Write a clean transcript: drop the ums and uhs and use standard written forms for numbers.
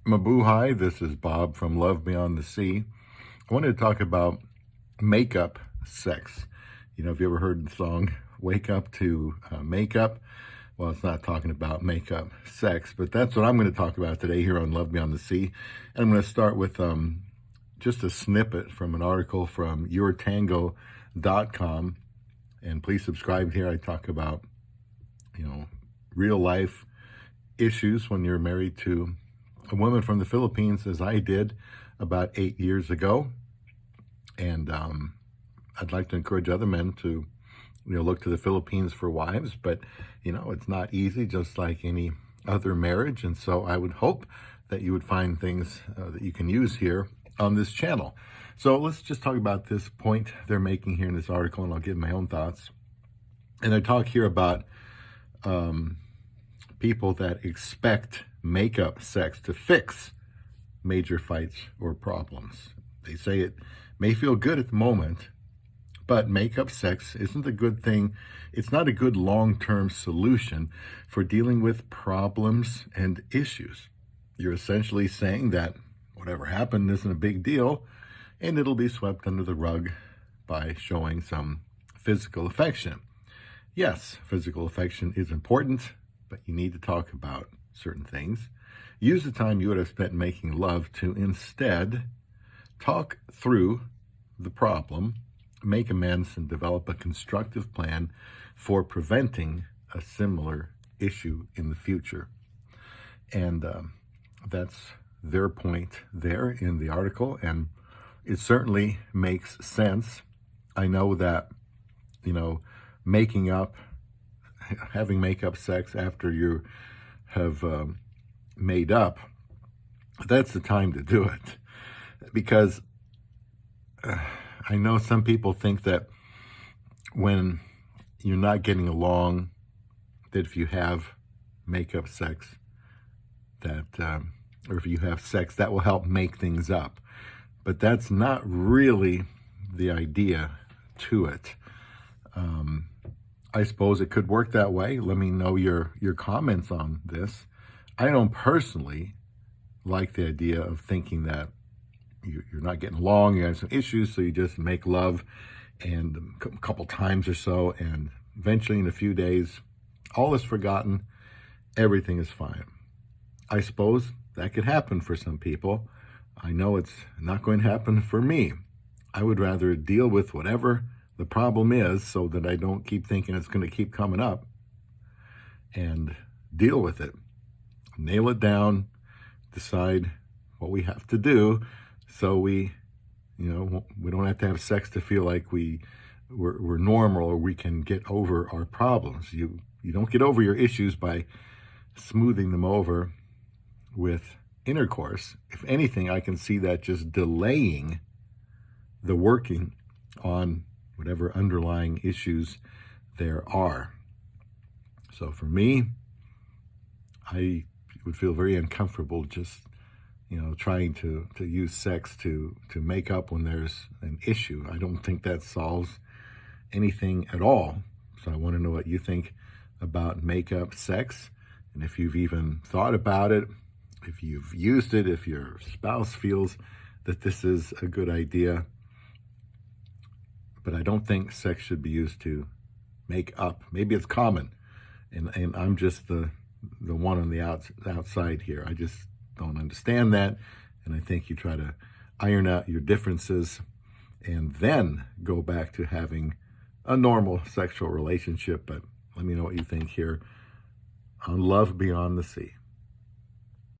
Mabuhay, this is Bob from Love Beyond the Sea. I wanted to talk about makeup sex. Have you ever heard the song Wake Up to Makeup? Well, it's not talking about makeup sex, but that's what I'm going to talk about today here on Love Beyond the Sea. And I'm going to start with just a snippet from an article from yourtango.com. And please subscribe here. I talk about, real life issues when you're married to a woman from the Philippines, as I did about 8 years ago. And I'd like to encourage other men to, look to the Philippines for wives. But, it's not easy, just like any other marriage. And so I would hope that you would find things that you can use here on this channel. So let's just talk about this point they're making here in this article, and I'll give my own thoughts. And they talk here about people that expect makeup sex to fix major fights or problems. They say it may feel good at the moment, but makeup sex isn't a good thing. It's not a good long-term solution for dealing with problems and issues. You're essentially saying that whatever happened isn't a big deal, and it'll be swept under the rug by showing some physical affection. Yes, physical affection is important, but you need to talk about certain things. Use the time you would have spent making love to instead talk through the problem, make amends, and develop a constructive plan for preventing a similar issue in the future. And that's their point there in the article, and it certainly makes sense. I know that, having makeup sex after you have made up, that's the time to do it. Because I know some people think that when you're not getting along, that if you have makeup sex, that or if you have sex, that will help make things up. But that's not really the idea to it. I suppose it could work that way. Let me know your comments on this. I don't personally like the idea of thinking that you're not getting along, you have some issues, so you just make love and a couple times or so, and eventually in a few days, all is forgotten, everything is fine. I suppose that could happen for some people. I know it's not going to happen for me. I would rather deal with whatever the problem is so that I don't keep thinking it's going to keep coming up, and deal with it. Nail it down, decide what we have to do so we don't have to have sex to feel like we're normal or we can get over our problems. You don't get over your issues by smoothing them over with intercourse. If anything, I can see that just delaying the working on whatever underlying issues there are. So for me, I would feel very uncomfortable just, trying to use sex to make up when there's an issue. I don't think that solves anything at all. So I want to know what you think about makeup sex, and if you've even thought about it, if you've used it, if your spouse feels that this is a good idea. But I don't think sex should be used to make up. Maybe it's common, and I'm just the one on the outside here. I just don't understand that, and I think you try to iron out your differences and then go back to having a normal sexual relationship. But let me know what you think here on Love Beyond the Sea.